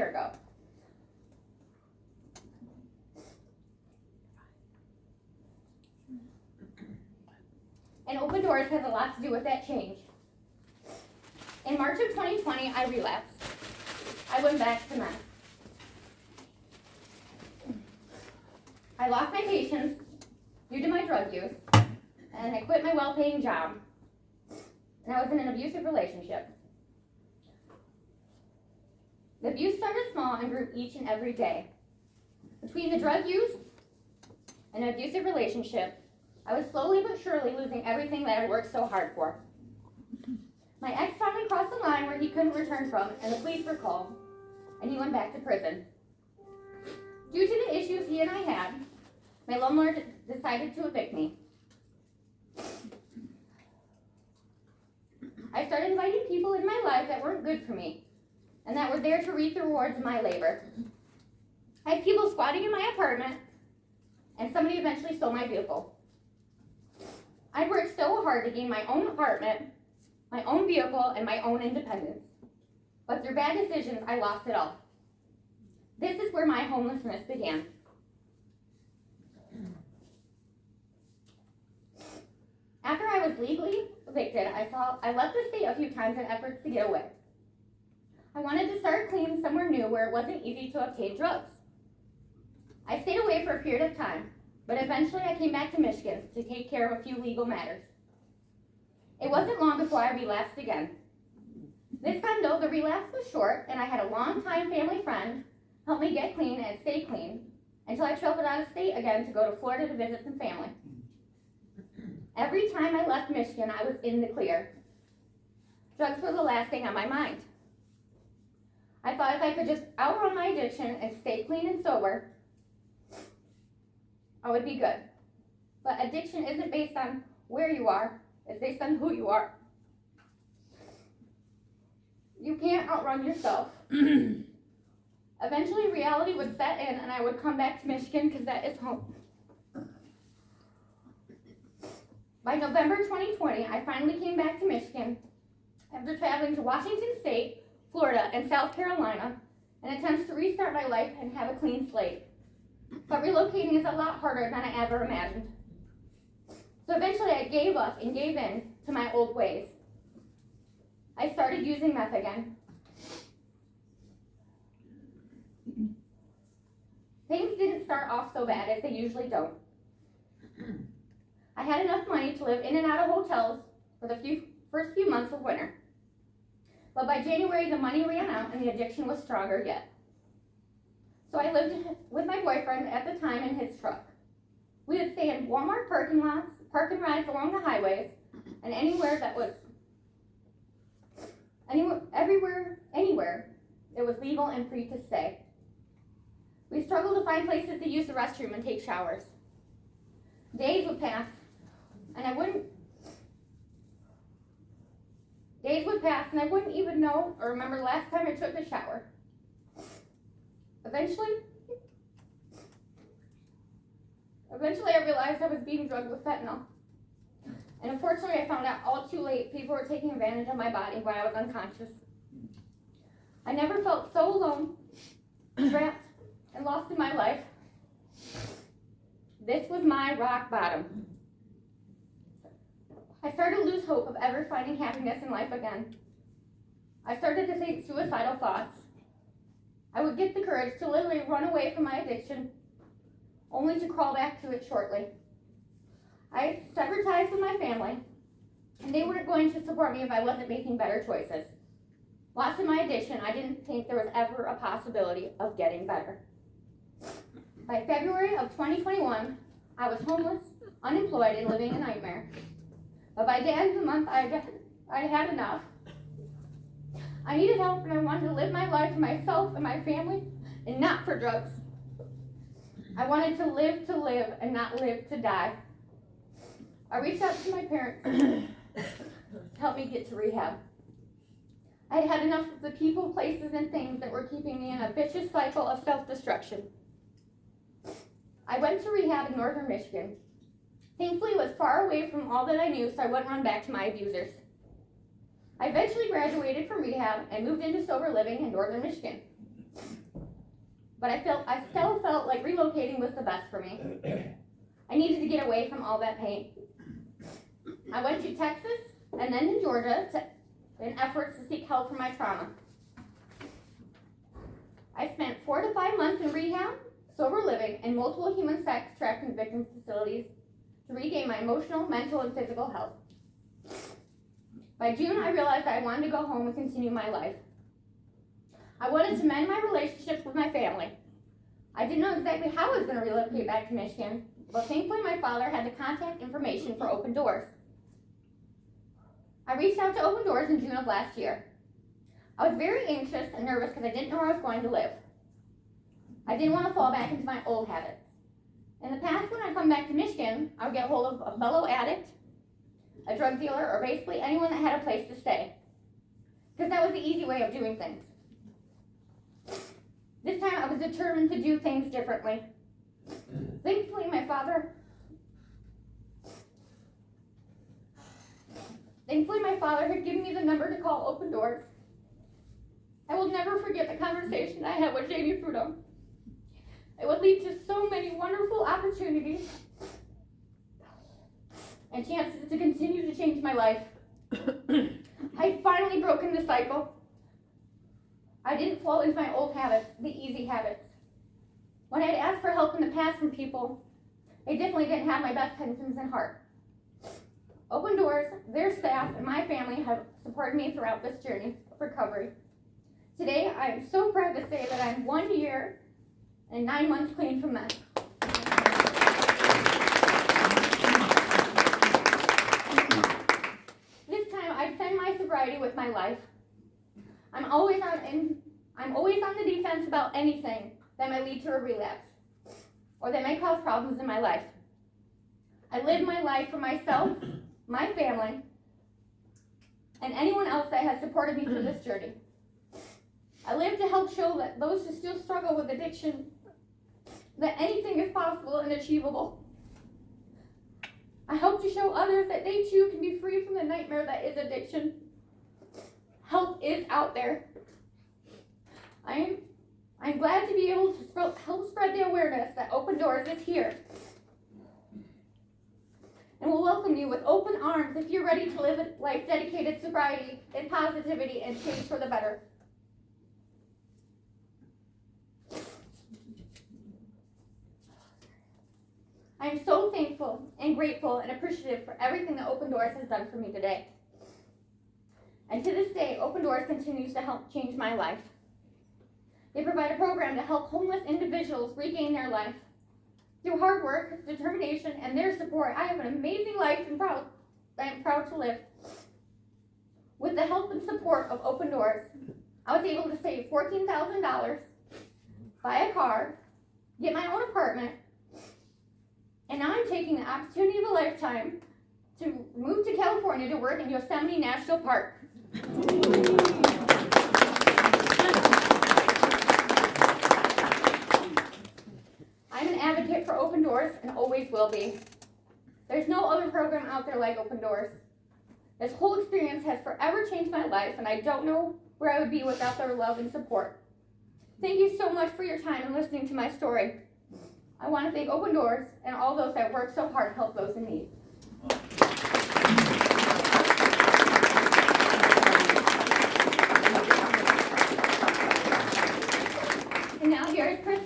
year ago. And open doors has a lot to do with that change. In March of 2020, I relapsed. I went back to meth. I lost my patience due to my drug use, and I quit my well-paying job. And I was in an abusive relationship. The abuse started small and grew each and every day. Between the drug use and an abusive relationship, I was slowly but surely losing everything that I worked so hard for. My ex finally crossed the line where he couldn't return from, and the police were called, and he went back to prison. Due to the issues he and I had, my landlord decided to evict me. I started inviting people in my life that weren't good for me, and that were there to reap the rewards of my labor. I had people squatting in my apartment, and somebody eventually stole my vehicle. I worked so hard to gain my own apartment, my own vehicle, and my own independence. But through bad decisions, I lost it all. This is where my homelessness began. After I was legally evicted, I left the state a few times in efforts to get away. I wanted to start clean somewhere new where it wasn't easy to obtain drugs. I stayed away for a period of time, but eventually I came back to Michigan to take care of a few legal matters. It wasn't long before I relapsed again. This time though, the relapse was short, and I had a long-time family friend help me get clean and stay clean until I traveled out of state again to go to Florida to visit some family. Every time I left Michigan, I was in the clear. Drugs were the last thing on my mind. I thought if I could just outrun my addiction and stay clean and sober, I would be good. But addiction isn't based on where you are, it's based on who you are. You can't outrun yourself. Eventually reality would set in and I would come back to Michigan because that is home. By November 2020, I finally came back to Michigan after traveling to Washington State, Florida, and South Carolina in attempts to restart my life and have a clean slate. But relocating is a lot harder than I ever imagined. So eventually I gave up and gave in to my old ways. I started using meth again. Things didn't start off so bad as they usually don't. I had enough money to live in and out of hotels for the first few months of winter. But by January, the money ran out and the addiction was stronger yet. So I lived with my boyfriend at the time in his truck. We would stay in Walmart parking lots, park and rides along the highways, and anywhere it was legal and free to stay. We struggled to find places to use the restroom and take showers. Days would pass, and I wouldn't even know or remember the last time I took a shower. Eventually I realized I was being drugged with fentanyl. And unfortunately, I found out all too late people were taking advantage of my body while I was unconscious. I never felt so alone, trapped, and lost in my life. This was my rock bottom. I started to lose hope of ever finding happiness in life again. I started to think suicidal thoughts. I would get the courage to literally run away from my addiction, only to crawl back to it shortly. I severed ties with my family, and they weren't going to support me if I wasn't making better choices. Lost in my addiction, I didn't think there was ever a possibility of getting better. By February of 2021, I was homeless, unemployed, and living a nightmare. But by the end of the month, I had enough. I needed help, and I wanted to live my life for myself and my family, and not for drugs. I wanted to live and not live to die. I reached out to my parents to help me get to rehab. I had had enough of the people, places, and things that were keeping me in a vicious cycle of self-destruction. I went to rehab in northern Michigan. Thankfully, it was far away from all that I knew, so I wouldn't run back to my abusers. I eventually graduated from rehab and moved into sober living in northern Michigan. but I still felt like relocating was the best for me. I needed to get away from all that pain. I went to Texas and then to Georgia in efforts to seek help for my trauma. I spent 4 to 5 months in rehab, sober living, and multiple human sex trafficking victim facilities to regain my emotional, mental, and physical health. By June, I realized I wanted to go home and continue my life. I wanted to mend my relationships with my family. I didn't know exactly how I was going to relocate back to Michigan, but thankfully my father had the contact information for Open Doors. I reached out to Open Doors in June of last year. I was very anxious and nervous because I didn't know where I was going to live. I didn't want to fall back into my old habits. In the past, when I come back to Michigan, I would get a hold of a fellow addict, a drug dealer, or basically anyone that had a place to stay, because that was the easy way of doing things. This time, I was determined to do things differently. Thankfully, my father had given me the number to call Open Doors. I will never forget the conversation I had with Jamie Fruto. It would lead to so many wonderful opportunities and chances to continue to change my life. I'd finally broken the cycle. I didn't fall into my old habits, the easy habits. When I'd asked for help in the past from people, they definitely didn't have my best intentions in heart. Open Doors, their staff, and my family have supported me throughout this journey of recovery. Today, I am so proud to say that I'm 1 year and 9 months clean from meth. This time, I defend my sobriety with my life. I'm always on the defense about anything that might lead to a relapse or that may cause problems in my life. I live my life for myself, my family, and anyone else that has supported me through this journey. I live to help show that those who still struggle with addiction, that anything is possible and achievable. I hope to show others that they too can be free from the nightmare that is addiction. Help is out there. I'm glad to be able to help spread the awareness that Open Doors is here. And we'll welcome you with open arms if you're ready to live a life dedicated to sobriety and positivity and change for the better. I am so thankful and grateful and appreciative for everything that Open Doors has done for me today. And to this day, Open Doors continues to help change my life. They provide a program to help homeless individuals regain their life. Through hard work, determination, and their support, I have an amazing life and I am proud to live. With the help and support of Open Doors, I was able to save $14,000, buy a car, get my own apartment, and now I'm taking the opportunity of a lifetime to move to California to work in Yosemite National Park. I'm an advocate for Open Doors and always will be. There's no other program out there like Open Doors. This whole experience has forever changed my life, and I don't know where I would be without their love and support. Thank you so much for your time and listening to my story. I want to thank Open Doors and all those that work so hard to help those in need. And now here is Chris.